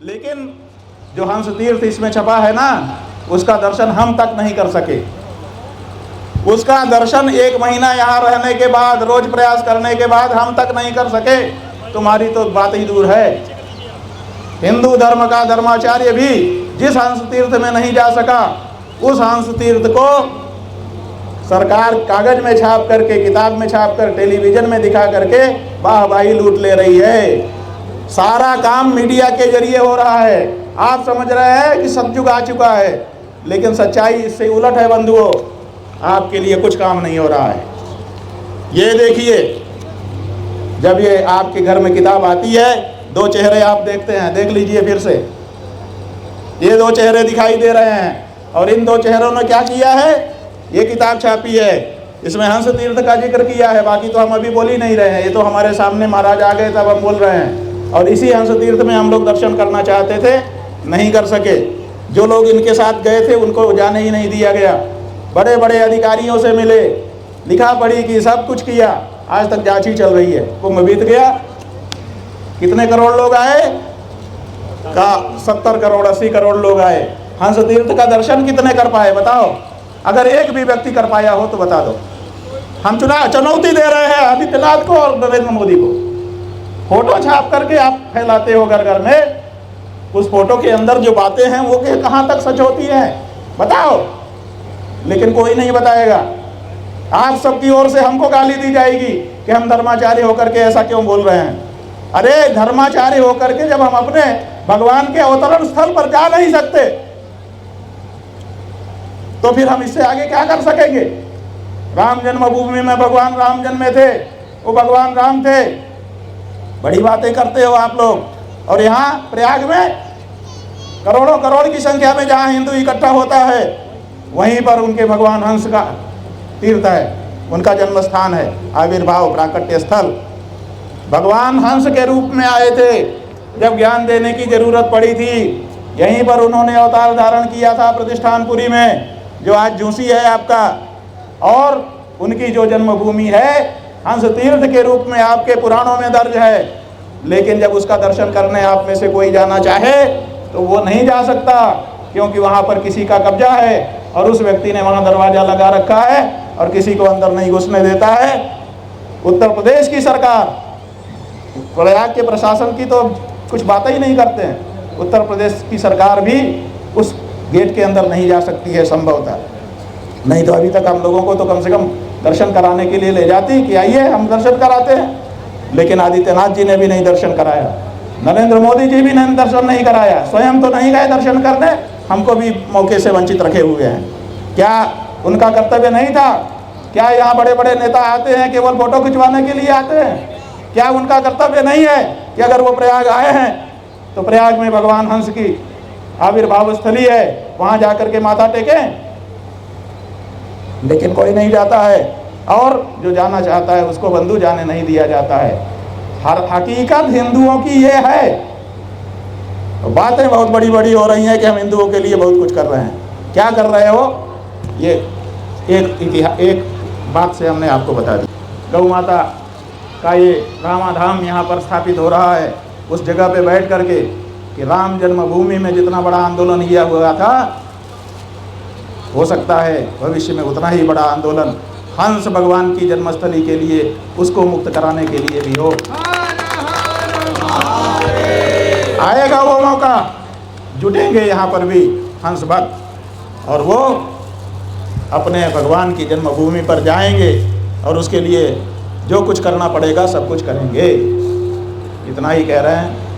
लेकिन जो हंस तीर्थ इसमें छपा है ना, उसका दर्शन हम तक नहीं कर सके। उसका दर्शन 1 महीना यहाँ रहने के बाद, रोज प्रयास करने के बाद हम तक नहीं कर सके, तुम्हारी तो बात ही दूर है। हिंदू धर्म का धर्माचार्य भी जिस हंस तीर्थ में नहीं जा सका, उस हंस तीर्थ को सरकार कागज में छाप करके, किताब में छाप कर, टेलीविजन में दिखा करके वाहवाही लूट ले रही है। सारा काम मीडिया के जरिए हो रहा है। आप समझ रहे हैं कि सतयुग आ चुका है, लेकिन सच्चाई इससे उलट है बंधुओं। आपके लिए कुछ काम नहीं हो रहा है। ये देखिए, जब ये आपके घर में किताब आती है, 2 चेहरे आप देखते हैं, देख लीजिए फिर से। ये 2 चेहरे दिखाई दे रहे हैं, और इन 2 चेहरों ने क्या किया है? ये किताब छापी है, इसमें हंस तीर्थ का जिक्र किया है। बाकी तो हम अभी बोल ही नहीं रहे हैं, ये तो हमारे सामने महाराज आ गए तब हम बोल रहे हैं। और इसी हंस तीर्थ में हम लोग दर्शन करना चाहते थे, नहीं कर सके। जो लोग इनके साथ गए थे उनको जाने ही नहीं दिया गया। बड़े बड़े अधिकारियों से मिले, लिखा पढ़ी की, सब कुछ किया, आज तक जांच ही चल रही है। कुंभ बीत गया, कितने करोड़ लोग आए? का 70 करोड़ 80 करोड़ लोग आए। हंस तीर्थ का दर्शन कितने कर पाए बताओ? अगर एक भी व्यक्ति कर पाया हो तो बता दो। हम चुनौती दे रहे हैं आदित्यनाथ को और नरेंद्र मोदी को। फोटो छाप करके आप फैलाते हो घर घर में, उस फोटो के अंदर जो बातें हैं वो कहाँ तक सच होती हैं बताओ? लेकिन कोई नहीं बताएगा। आप सबकी ओर से हमको गाली दी जाएगी कि हम धर्माचार्य होकर के ऐसा क्यों बोल रहे हैं। अरे धर्माचार्य होकर के जब हम अपने भगवान के अवतरण स्थल पर जा नहीं सकते, तो फिर हम इससे आगे क्या कर सकेंगे? राम जन्मभूमि में भगवान राम जन्मे थे, वो भगवान राम थे। बड़ी बातें करते हो आप लोग। और यहाँ प्रयाग में करोड़ों करोड़ की संख्या में जहाँ हिंदू इकट्ठा होता है, वहीं पर उनके भगवान हंस का तीर्थ है, उनका जन्म स्थान है, आविर्भाव प्राकट्य स्थल। भगवान हंस के रूप में आए थे, जब ज्ञान देने की जरूरत पड़ी थी, यहीं पर उन्होंने अवतार धारण किया था प्रतिष्ठानपुरी में, जो आज झूसी है आपका। और उनकी जो जन्मभूमि है हंस तीर्थ के रूप में आपके पुराणों में दर्ज है। लेकिन जब उसका दर्शन करने आप में से कोई जाना चाहे तो वो नहीं जा सकता, क्योंकि वहाँ पर किसी का कब्जा है और उस व्यक्ति ने वहाँ दरवाज़ा लगा रखा है और किसी को अंदर नहीं घुसने देता है। उत्तर प्रदेश की सरकार, प्रयाग के प्रशासन की तो कुछ बातें ही नहीं करते हैं। उत्तर प्रदेश की सरकार भी उस गेट के अंदर नहीं जा सकती है संभवतः। नहीं तो अभी तक हम लोगों को तो कम से कम दर्शन कराने के लिए ले जाती कि आइए हम दर्शन कराते हैं। लेकिन आदित्यनाथ जी ने भी नहीं दर्शन कराया, नरेंद्र मोदी जी भी नहीं दर्शन नहीं कराया, स्वयं तो नहीं गए दर्शन करने, हमको भी मौके से वंचित रखे हुए हैं। क्या उनका कर्तव्य नहीं था? क्या यहाँ बड़े बड़े नेता आते हैं केवल फोटो खिंचवाने के लिए आते हैं? क्या उनका कर्तव्य नहीं है कि अगर वो प्रयाग आए हैं तो प्रयाग में भगवान हंस की आविर्भाव स्थली है, वहाँ जाकर के माथा टेकें? लेकिन कोई नहीं जाता है, और जो जाना चाहता है उसको बंधु जाने नहीं दिया जाता है। हर हकीकत हिंदुओं की ये है। तो बातें बहुत बड़ी बड़ी हो रही हैं कि हम हिंदुओं के लिए बहुत कुछ कर रहे हैं। क्या कर रहे हो? ये एक बात से हमने आपको बता दी। गौ माता का ये रामाधाम यहाँ पर स्थापित हो रहा है, उस जगह पे बैठ करके कि राम जन्मभूमि में जितना बड़ा आंदोलन किया हुआ था, हो सकता है भविष्य में उतना ही बड़ा आंदोलन हंस भगवान की जन्मस्थली के लिए, उसको मुक्त कराने के लिए भी हो। आएगा वो मौका, जुटेंगे यहाँ पर भी हंस भक्त, और वो अपने भगवान की जन्मभूमि पर जाएंगे और उसके लिए जो कुछ करना पड़ेगा सब कुछ करेंगे। इतना ही कह रहे हैं।